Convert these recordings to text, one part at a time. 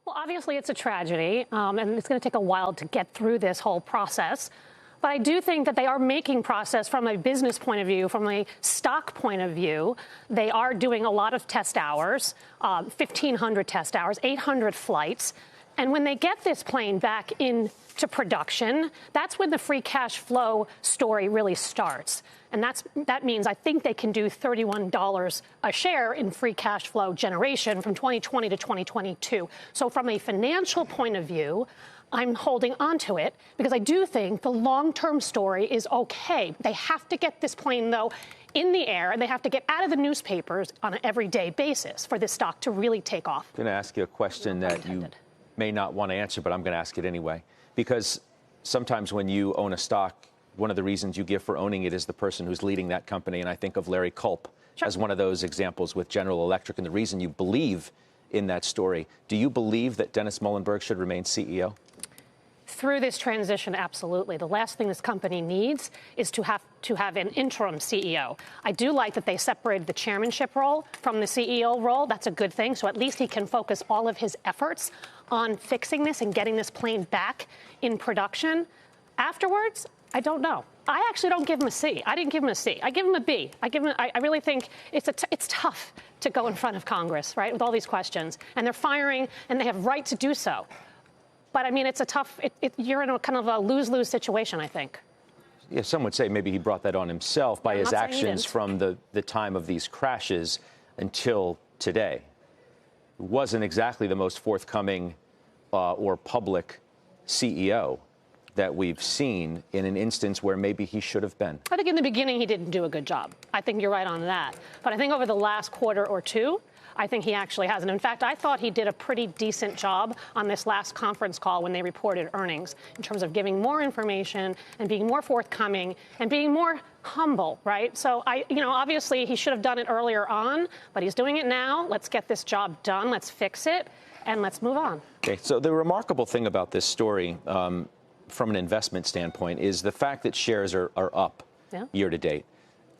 Well, obviously, it's a tragedy, and it's going to take a while to get through this whole process. But I do think that they are making progress from a business point of view, from a stock point of view. They are doing a lot of test hours, 1,500 test hours, 800 flights. And when they get this plane back into production, that's when the free cash flow story really starts. And that means I think they can do $31 a share in free cash flow generation from 2020 to 2022. So from a financial point of view, I'm holding on to it because I do think the long-term story is okay. They have to get this plane, though, in the air, and they have to get out of the newspapers on an everyday basis for this stock to really take off. I'm going to ask you a question that you may not want to answer, but I'm going to ask it anyway. Because sometimes when you own a stock, one of the reasons you give for owning it is the person who's leading that company. And I think of Larry Culp as one of those examples with General Electric and the reason you believe in that story. Do you believe that Dennis Muilenburg should remain CEO? Through this transition, absolutely. The last thing this company needs is to have an interim CEO. I do like that they separated the chairmanship role from the CEO role. That's a good thing. So at least he can focus all of his efforts on fixing this and getting this plane back in production. Afterwards, I don't know. I actually don't give him a C. I didn't give him a C. I give him a B. I really think it's tough to go in front of Congress, right, with all these questions. And they're firing, and they have right to do so. But, I mean, it's a tough you're in a kind of a lose-lose situation, I think. Yeah, some would say maybe he brought that on himself by his actions from the time of these crashes until today. It wasn't exactly the most forthcoming or public CEO that we've seen in an instance where maybe he should have been. I think in the beginning he didn't do a good job. I think you're right on that. But I think over the last quarter or two, I think he actually has. And in fact, I thought he did a pretty decent job on this last conference call when they reported earnings in terms of giving more information and being more forthcoming and being more humble, right? So obviously he should have done it earlier on, but he's doing it now. Let's get this job done. Let's fix it and let's move on. Okay. So the remarkable thing about this story, from an investment standpoint, is the fact that shares are up year to date.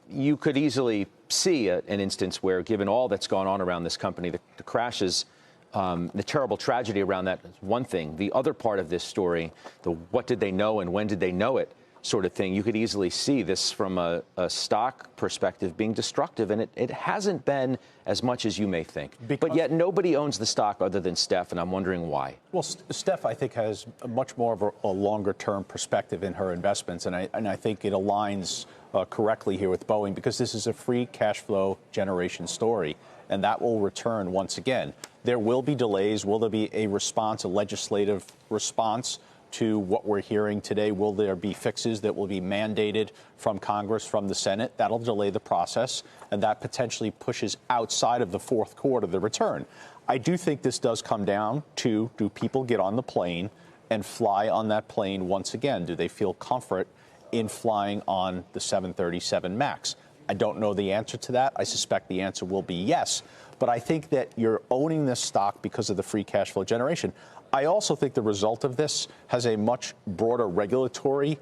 You could easily see an instance where, given all that's gone on around this company, the crashes, the terrible tragedy around that is one thing. The other part of this story, the what did they know and when did they know it sort of thing, you could easily see this from a stock perspective being destructive. And it hasn't been as much as you may think. But yet nobody owns the stock other than Steph, and I'm wondering why. Well, Steph, I think, has much more of a longer-term perspective in her investments, and I think it aligns correctly here with Boeing, because this is a free cash flow generation story, and that will return once again. There will be delays. Will there be a response, a legislative response to what we're hearing today? Will there be fixes that will be mandated from Congress, from the Senate? That'll delay the process, and that potentially pushes outside of the fourth quarter the return. I do think this does come down to, do people get on the plane and fly on that plane once again? Do they feel comfort in flying on the 737 MAX? I don't know the answer to that. I suspect the answer will be yes. But I think that you're owning this stock because of the free cash flow generation. I also think the result of this has a much broader regulatory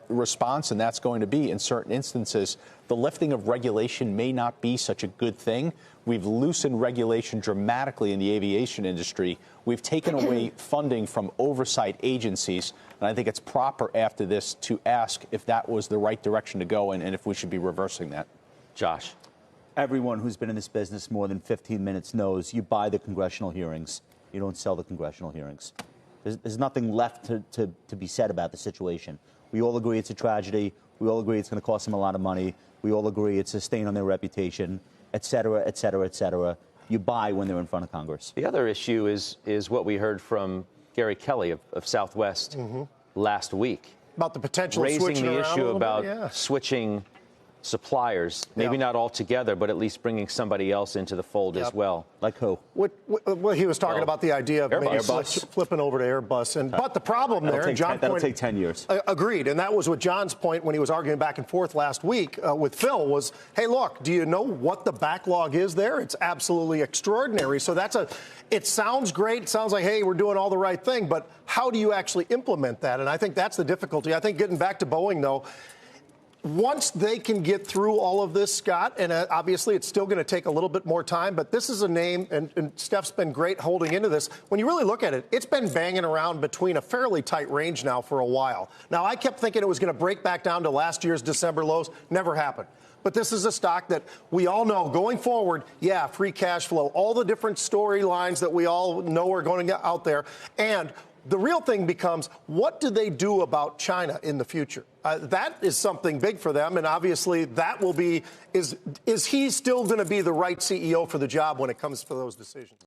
response, and that's going to be, in certain instances, the lifting of regulation may not be such a good thing. We've loosened regulation dramatically in the aviation industry. We've taken away funding from oversight agencies, and I think it's proper after this to ask if that was the right direction to go and if we should be reversing that. Josh. Everyone who's been in this business more than 15 minutes knows you buy the congressional hearings. You don't sell the congressional hearings. There's nothing left to be said about the situation. We all agree it's a tragedy. We all agree it's going to cost them a lot of money. We all agree it's a stain on their reputation, et cetera, et cetera, et cetera. You buy when they're in front of Congress. The other issue is what we heard from Gary Kelly of Southwest last week. About the potential raising the issue about switching suppliers, maybe not all together, but at least bringing somebody else into the fold as well. Like who? Well, he was talking about the idea of maybe flipping over to Airbus. But the problem there, and John that'll take 10 years. Agreed. And that was what John's point when he was arguing back and forth last week with Phil was, hey, look, do you know what the backlog is there? It's absolutely extraordinary. So it sounds great. It sounds like, hey, we're doing all the right thing. But how do you actually implement that? And I think that's the difficulty. I think getting back to Boeing, though, once they can get through all of this, Scott, and obviously it's still going to take a little bit more time, but this is a name, and Steph's been great holding into this. When you really look at it, it's been banging around between a fairly tight range now for a while. Now, I kept thinking it was going to break back down to last year's December lows. Never happened. But this is a stock that we all know going forward, yeah, free cash flow, all the different storylines that we all know are going to get out there. And the real thing becomes, what do they do about China in the future? That is something big for them, and obviously that will be, is he still going to be the right CEO for the job when it comes to those decisions?